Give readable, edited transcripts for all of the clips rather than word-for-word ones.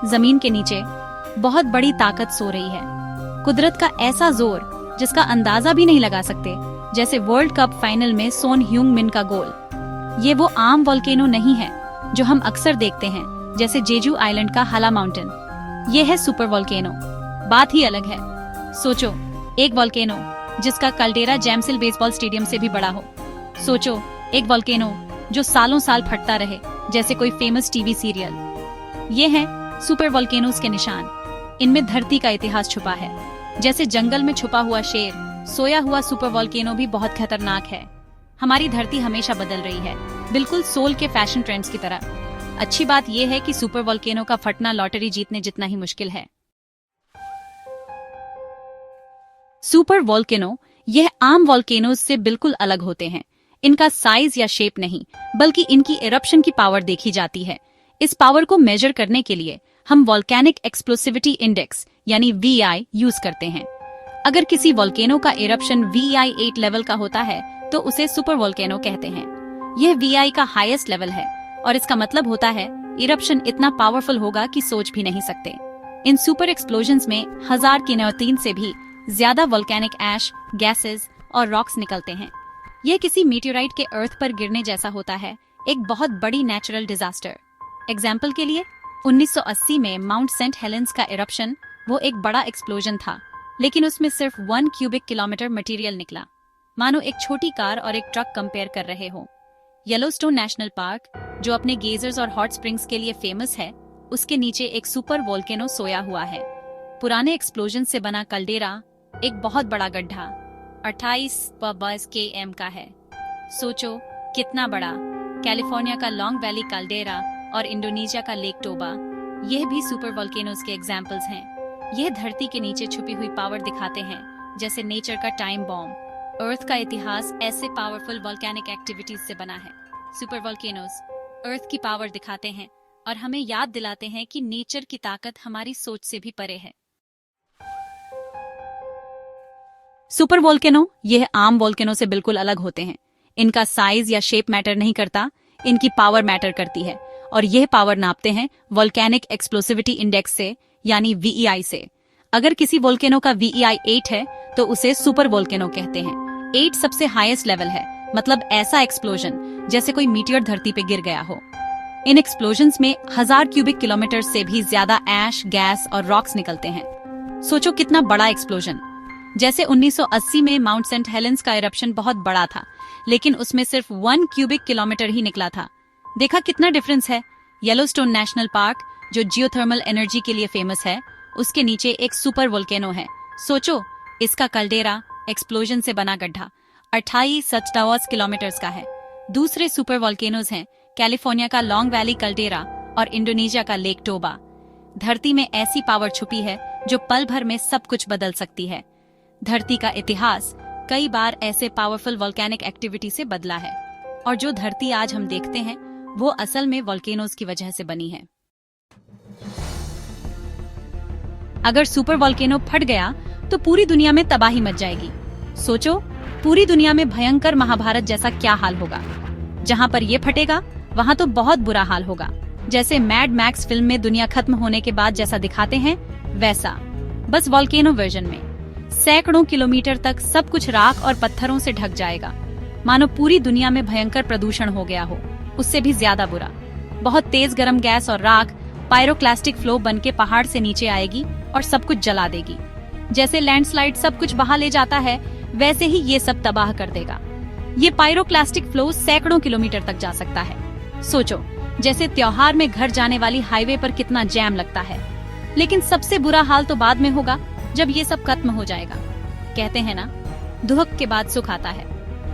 जमीन के नीचे बहुत बड़ी ताकत सो रही है। कुदरत का ऐसा जोर जिसका अंदाजा भी नहीं लगा सकते, जैसे वर्ल्ड कप फाइनल में सोन ह्यूंग मिन का गोल। ये वो आम वोल्केनो नहीं है जो हम अक्सर देखते हैं, जैसे जेजू आइलैंड का हाला माउंटेन। ये है सुपर वोल्केनो। बात ही अलग है। सोचो, एक वोल्केनो जिसका कल्डेरा जैमसिल बेसबॉल स्टेडियम से भी बड़ा हो। सोचो, एक वोल्केनो जो सालों साल फटता रहे, जैसे कोई फेमस टीवी सीरियल। ये हैं सुपर वोल्केनोज के निशान। इनमें धरती का इतिहास छुपा है। जैसे जंगल में छुपा हुआ शेर, सोया हुआ सुपर वोल्केनो भी बहुत खतरनाक है। हमारी धरती हमेशा बदल रही है, बिल्कुल सोल के फैशन ट्रेंड्स की तरह। अच्छी बात यह है कि सुपर वोल्केनो का फटना लॉटरी जीतने जितना ही मुश्किल है। सुपर वोल्केनो यह आम वोल्केनोज से बिल्कुल अलग होते हैं। इनका साइज या शेप नहीं, बल्कि इनकी इरप्शन की पावर देखी जाती है। इस पावर को मेजर करने के लिए हम वोल्केनिक एक्सप्लोसिविटी इंडेक्स यानी VEI यूज करते हैं। अगर किसी वोल्केनो का इरप्शन VEI 8 लेवल का होता है तो उसे सुपर वोल्केनो कहते हैं। यह VEI का हाईएस्ट लेवल है और इसका मतलब होता है इरप्शन इतना पावरफुल होगा कि सोच भी नहीं सकते। इन सुपर एक्सप्लोजन्स में 1000 किलोटन से भी ज्यादा वोल्केनिक ऐश, गैसेस और रॉक्स निकलते हैं। यह किसी मीटियोराइट के अर्थ पर गिरने जैसा होता है, एक बहुत बड़ी नेचुरल डिजास्टर। एग्जाम्पल के लिए 1980 में माउंट सेंट हेलेंस का इरप्शन, वो एक बड़ा एक्सप्लोजन था, लेकिन उसमें सिर्फ 1 क्यूबिक किलोमीटर मटेरियल निकला। मानो एक छोटी कार और एक ट्रक कंपेयर कर रहे हो। येलोस्टोन नेशनल पार्क, जो अपने गेजर्स और हॉट स्प्रिंग्स के लिए फेमस है, उसके नीचे एक सुपर वोल्केनो सोया हुआ है। पुराने एक्सप्लोजन से बना कल्डेरा एक बहुत बड़ा गड्ढा 28 km का है। सोचो कितना बड़ा। कैलिफोर्निया का लॉन्ग वैली कल्डेरा और इंडोनेशिया का लेक टोबा, यह भी सुपर वोल्केनोज के एग्जाम्पल्स हैं। यह धरती के नीचे छुपी हुई पावर दिखाते हैं, जैसे नेचर का टाइम बॉम्ब। अर्थ का इतिहास ऐसे पावरफुल वोल्केनिक एक्टिविटीज से बना है। सुपर वोल्केनोज अर्थ की पावर दिखाते हैं और हमें याद दिलाते हैं कि नेचर की ताकत हमारी सोच से भी परे है। सुपर वोल्केनो यह आम वोल्केनो से बिल्कुल अलग होते हैं। इनका साइज या शेप मैटर नहीं करता, इनकी पावर मैटर करती है, और यह पावर नापते हैं वोल्केनिक एक्सप्लोसिविटी इंडेक्स से, यानी VEI से। अगर किसी वोल्केनो का VEI 8 है तो उसे सुपर वोल्केनो कहते हैं। 8 सबसे हाईएस्ट लेवल है, मतलब ऐसा एक्सप्लोजन जैसे कोई मीटियर धरती पे गिर गया हो। इन एक्सप्लोजन्स में 1000 क्यूबिक किलोमीटर से भी ज्यादा ऐश, गैस और रॉक्स निकलते हैं। सोचो कितना बड़ा एक्सप्लोजन। जैसे 1980 में माउंट सेंट हेलेंस का इरप्शन बहुत बड़ा था, लेकिन उसमें सिर्फ 1 क्यूबिक किलोमीटर ही निकला था। देखा कितना डिफरेंस है। येलोस्टोन नेशनल पार्क, जो जियोथर्मल एनर्जी के लिए फेमस है, उसके नीचे एक सुपर वोल्केनो है। सोचो, इसका कल्डेरा एक्सप्लोजन से बना गड्ढा 28 किलोमीटर का है। दूसरे सुपर वोल्केनोज हैं कैलिफोर्निया का लॉन्ग वैली कल्डेरा और इंडोनेशिया का लेक टोबा। धरती में ऐसी पावर छुपी है जो पल भर में सब कुछ बदल सकती है। धरती का इतिहास कई बार ऐसे पावरफुल वोल्केनिक एक्टिविटी से बदला है, और जो धरती आज हम देखते हैं वो असल में वोल्केनोज की वजह से बनी है। अगर सुपर वोल्केनो फट गया तो पूरी दुनिया में तबाही मच जाएगी। सोचो, पूरी दुनिया में भयंकर महाभारत जैसा क्या हाल होगा। जहां पर ये फटेगा वहां तो बहुत बुरा हाल होगा। जैसे मैड मैक्स फिल्म में दुनिया खत्म होने के बाद जैसा दिखाते हैं, वैसा, बस वोल्केनो वर्जन में। सैकड़ों किलोमीटर तक सब कुछ राख और पत्थरों से ढक जाएगा, मानो पूरी दुनिया में भयंकर प्रदूषण हो गया हो, उससे भी ज्यादा बुरा। बहुत तेज गर्म गैस और राख पायरोक्लास्टिक फ्लो बनके पहाड़ से नीचे आएगी और सब कुछ जला देगी। जैसे लैंडस्लाइड सब कुछ बहा ले जाता है, वैसे ही ये सब तबाह कर देगा। ये पायरोक्लास्टिक फ्लो सैकड़ों किलोमीटर तक जा सकता है। सोचो, जैसे त्योहार में घर जाने वाली हाईवे पर कितना जैम लगता है। लेकिन सबसे बुरा हाल तो बाद में होगा, जब ये सब खत्म हो जाएगा। कहते हैं ना, दुख के बाद सुख आता है,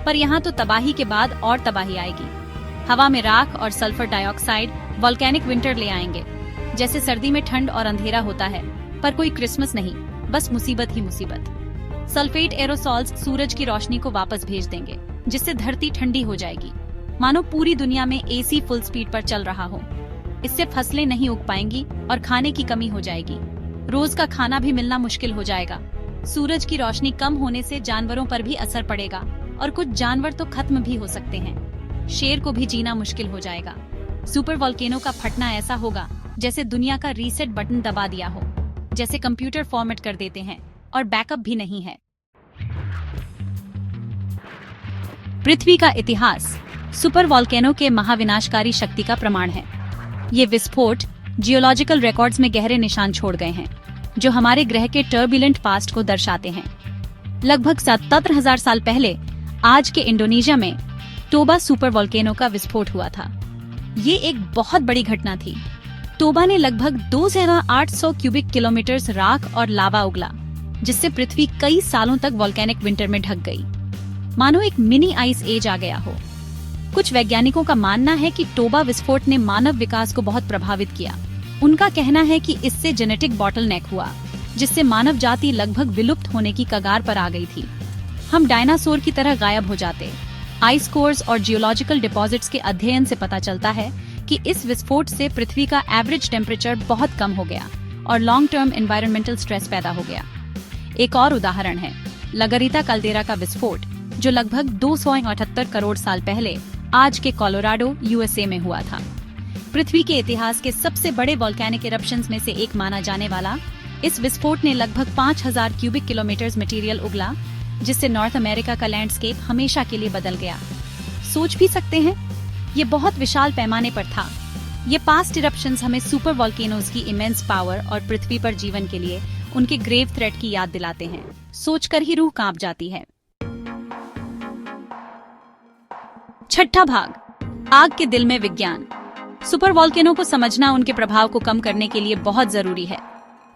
पर यहाँ तो तबाही के बाद और तबाही आएगी। हवा में राख और सल्फर डाइऑक्साइड वोल्केनिक विंटर ले आएंगे। जैसे सर्दी में ठंड और अंधेरा होता है, पर कोई क्रिसमस नहीं, बस मुसीबत ही मुसीबत। सल्फेट एरोसॉल्स सूरज की रोशनी को वापस भेज देंगे, जिससे धरती ठंडी हो जाएगी, मानो पूरी दुनिया में AC फुल स्पीड पर चल रहा हो। इससे फसलें नहीं उग पाएंगी और खाने की कमी हो जाएगी। रोज का खाना भी मिलना मुश्किल हो जाएगा। सूरज की रोशनी कम होने से जानवरों पर भी असर पड़ेगा और कुछ जानवर तो खत्म भी हो सकते हैं। शेर को भी जीना मुश्किल हो जाएगा। सुपर वोल्केनो का फटना ऐसा होगा जैसे दुनिया का रीसेट बटन दबा दिया हो, जैसे कंप्यूटर फॉर्मेट कर देते हैं और बैकअप भी नहीं है। पृथ्वी का इतिहास सुपर वॉल्केनो के महाविनाशकारी शक्ति का प्रमाण है। ये विस्फोट जियोलॉजिकल रिकॉर्ड्स में गहरे निशान छोड़ गए हैं, जो हमारे ग्रह के टर्बुलेंट पास्ट को दर्शाते हैं। लगभग 77,000 साल पहले आज के इंडोनेशिया में टोबा सुपर वॉल्केनो का विस्फोट हुआ था। ये एक बहुत बड़ी घटना थी। टोबा ने लगभग 2,800 क्यूबिक किलोमीटर राख और लावा उगला, जिससे पृथ्वी कई सालों तक वॉल्केनिक विंटर में ढक गई, मानो एक मिनी आइस एज आ गया हो। कुछ वैज्ञानिकों का मानना है कि टोबा विस्फोट ने मानव विकास को बहुत प्रभावित किया। उनका कहना है कि इससे जेनेटिक बॉटलनेक हुआ, जिससे मानव जाति लगभग विलुप्त होने की कगार पर आ गई थी। हम डायनासोर की तरह गायब हो जाते। आइस कोर्स और जियोलॉजिकल डिपॉजिट्स के अध्ययन से पता चलता है कि इस विस्फोट से पृथ्वी का एवरेज टेम्परेचर बहुत कम हो गया और लॉन्ग टर्म एनवायरमेंटल स्ट्रेस पैदा हो गया। एक और उदाहरण है लगरीता कल्डेरा का विस्फोट, जो लगभग 278 करोड़ साल पहले आज के कोलोराडो यूएसए में हुआ था। पृथ्वी के इतिहास के सबसे बड़े वॉल्केनिक इरप्शंस में से एक माना जाने वाला इस विस्फोट ने लगभग 5,000 क्यूबिक किलोमीटर मटेरियल उगला, जिससे नॉर्थ अमेरिका का लैंडस्केप हमेशा के लिए बदल गया। सोच भी सकते हैं, ये बहुत विशाल पैमाने पर था। ये पास्ट इरप्शंस हमें सुपर वॉल्केनोज की इमेंस पावर और पृथ्वी पर जीवन के लिए उनके ग्रेव थ्रेट की याद दिलाते हैं। सोचकर ही रूह कांप जाती है। छठा भाग, आग के दिल में विज्ञान। सुपर वॉल्केनो को समझना उनके प्रभाव को कम करने के लिए बहुत जरूरी है।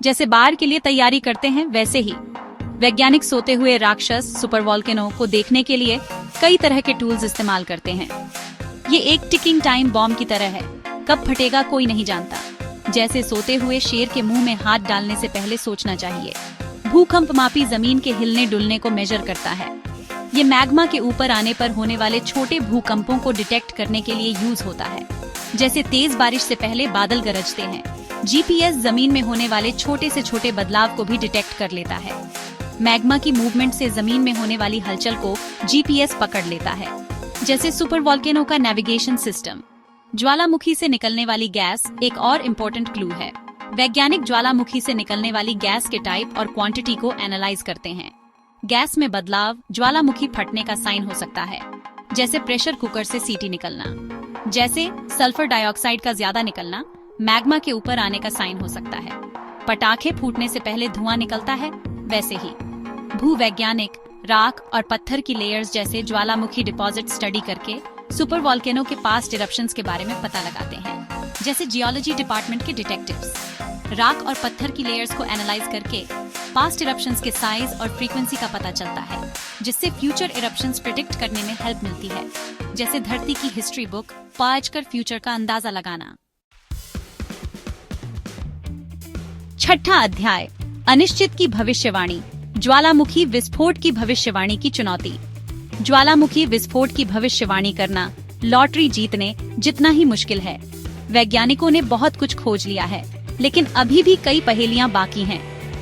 जैसे बाढ़ के लिए तैयारी करते हैं, वैसे ही वैज्ञानिक सोते हुए राक्षस सुपर वॉल्केनो को देखने के लिए कई तरह के टूल्स इस्तेमाल करते हैं। ये एक टिकिंग टाइम बॉम्ब की तरह है, कब फटेगा कोई नहीं जानता। जैसे सोते हुए शेर के मुंह में हाथ डालने से पहले सोचना चाहिए। भूकंप मापी जमीन के हिलने डुलने को मेजर करता है। ये मैग्मा के ऊपर आने पर होने वाले छोटे भूकंपों को डिटेक्ट करने के लिए यूज होता है। जैसे तेज बारिश से पहले बादल गरजते हैं, जीपीएस जमीन में होने वाले छोटे से छोटे बदलाव को भी डिटेक्ट कर लेता है। मैग्मा की मूवमेंट से जमीन में होने वाली हलचल को जीपीएस पकड़ लेता है। जैसे सुपर वॉल्केनो का नेविगेशन सिस्टम। ज्वालामुखी से निकलने वाली गैस एक और इम्पोर्टेंट क्लू है। वैज्ञानिक ज्वालामुखी से निकलने वाली गैस के टाइप और क्वांटिटी को एनालाइज करते हैं। गैस में बदलाव ज्वालामुखी फटने का साइन हो सकता है, जैसे प्रेशर कुकर से सीटी निकलना। जैसे सल्फर डाइऑक्साइड का ज्यादा निकलना मैग्मा के ऊपर आने का साइन हो सकता है। पटाखे फूटने से पहले धुआं निकलता है, वैसे ही भूवैज्ञानिक राख और पत्थर की लेयर्स जैसे ज्वालामुखी डिपॉजिट स्टडी करके सुपर वॉल्केनो के पास्ट इरप्शंस के बारे में पता लगाते हैं। जैसे जियोलॉजी डिपार्टमेंट के डिटेक्टिव्स राख और पत्थर की लेयर्स को एनालाइज करके पास्ट इरप्शंस के साइज और फ्रीक्वेंसी का पता चलता है, जिससे फ्यूचर इरप्शंस प्रिडिक्ट करने में हेल्प मिलती है। जैसे धरती की हिस्ट्री बुक पढ़कर फ्यूचर का अंदाजा लगाना। छठा अध्याय, अनिश्चित की भविष्यवाणी। ज्वालामुखी विस्फोट की भविष्यवाणी की चुनौती। ज्वालामुखी विस्फोट की भविष्यवाणी करना लॉटरी जीतने जितना ही मुश्किल है। वैज्ञानिकों ने बहुत कुछ खोज लिया है, लेकिन अभी भी कई पहेलियां बाकी हैं,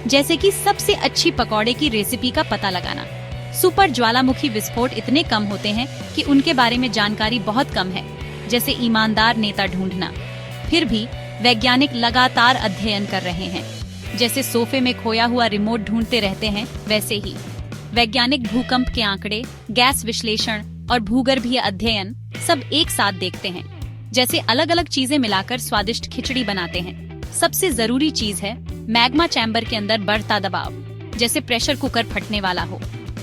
जैसे कि सबसे अच्छी पकौड़े की रेसिपी का पता लगाना। सुपर ज्वालामुखी विस्फोट इतने कम होते हैं कि उनके बारे में जानकारी बहुत कम है, जैसे ईमानदार नेता ढूंढना। फिर भी वैज्ञानिक लगातार अध्ययन कर रहे हैं। जैसे सोफे में खोया हुआ रिमोट ढूंढते रहते हैं, वैसे ही वैज्ञानिक भूकंप के आंकड़े, गैस विश्लेषण और भूगर्भीय अध्ययन सब एक साथ देखते हैं। जैसे अलग अलग चीजें मिलाकर स्वादिष्ट खिचड़ी बनाते हैं। सबसे जरूरी चीज है मैग्मा चैम्बर के अंदर बढ़ता दबाव, जैसे प्रेशर कुकर फटने वाला हो।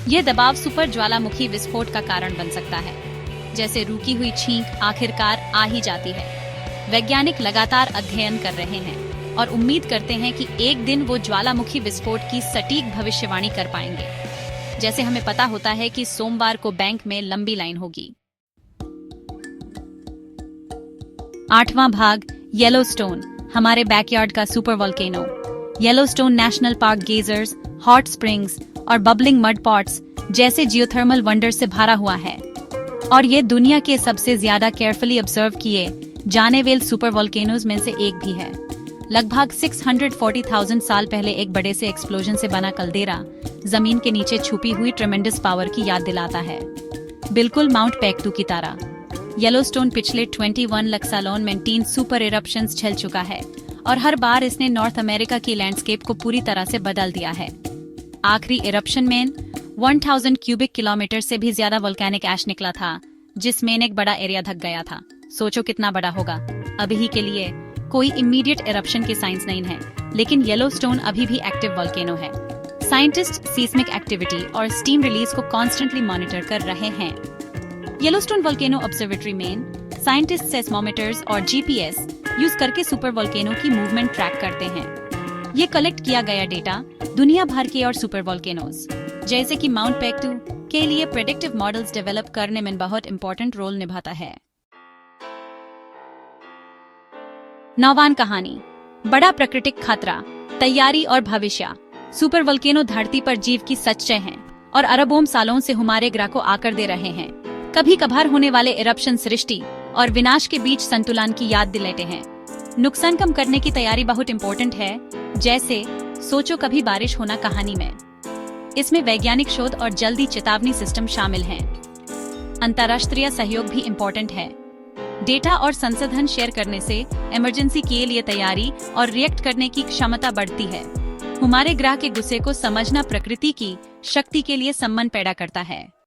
यह दबाव सुपर ज्वालामुखी विस्फोट का कारण बन सकता है। जैसे रुकी हुई छींक आखिरकार आ ही जाती है। वैज्ञानिक लगातार अध्ययन कर रहे हैं और उम्मीद करते हैं कि एक दिन वो ज्वालामुखी विस्फोट की सटीक भविष्यवाणी कर पाएंगे। जैसे हमें पता होता है कि सोमवार को बैंक में लंबी लाइन होगी। आठवां भाग, येलोस्टोन, हमारे बैकयार्ड का super volcano. Yellowstone national park gazers, hot springs और बबलिंग मड पॉट्स जैसे जियोथर्मल वंडर से भरा हुआ है, और ये दुनिया के सबसे ज्यादा केयरफुली ऑब्जर्व किए जाने वाले सुपर वॉल्केनोज में से एक भी है। लगभग 640,000 साल पहले एक बड़े से एक्सप्लोजन से बना कल्डेरा जमीन के नीचे छुपी हुई ट्रेमेंडस पावर की याद दिलाता है, बिल्कुल माउंट पेक्टू की तरह। येलोस्टोन पिछले 21 लाख सालों में 3 सुपर इरप्शंस झेल चुका है और हर बार इसने नॉर्थ अमेरिका की लैंडस्केप को पूरी तरह से बदल दिया है। आखिरी इरप्शन में 1000 क्यूबिक किलोमीटर से भी ज्यादा वोल्केनिक ऐश निकला था, जिसमें एक बड़ा एरिया ढक गया था। सोचो कितना बड़ा होगा। अभी के लिए कोई इमीडिएट इरप्शन के साइंस नहीं है, लेकिन येलोस्टोन अभी भी एक्टिव वोल्केनो है। साइंटिस्ट सीस्मिक एक्टिविटी और स्टीम रिलीज को कॉन्स्टेंटली मॉनिटर कर रहे हैं। येलोस्टोन वोल्केनो ऑब्जर्वेटरी में साइंटिस्ट सेस्मोमीटर्स और जीपीएस यूज करके सुपर वोल्केनो की मूवमेंट ट्रैक करते हैं। ये कलेक्ट किया गया डेटा दुनिया भर के और सुपर वोल्केनोज जैसे कि माउंट पेक्टू के लिए प्रेडिक्टिव मॉडल्स डेवलप करने में बहुत इंपॉर्टेंट रोल निभाता है। नौवान कहानी, बड़ा प्राकृतिक खतरा, तैयारी और भविष्य। सुपर वोल्केनो धरती पर जीव की सच्चाई हैं और अरबों सालों से हमारे ग्रह को आकर दे रहे हैं। कभी कभार होने वाले इरप्शन सृष्टि और विनाश के बीच संतुलन की याद दिलाते हैं। नुकसान कम करने की तैयारी बहुत इम्पोर्टेंट है, जैसे सोचो कभी बारिश होना कहानी में। इसमें वैज्ञानिक शोध और जल्दी चेतावनी सिस्टम शामिल हैं। अंतर्राष्ट्रीय सहयोग भी इम्पोर्टेंट है। डेटा और संसाधन शेयर करने से इमरजेंसी के लिए तैयारी और रिएक्ट करने की क्षमता बढ़ती है। हमारे ग्रह के गुस्से को समझना प्रकृति की शक्ति के लिए सम्मान पैदा करता है।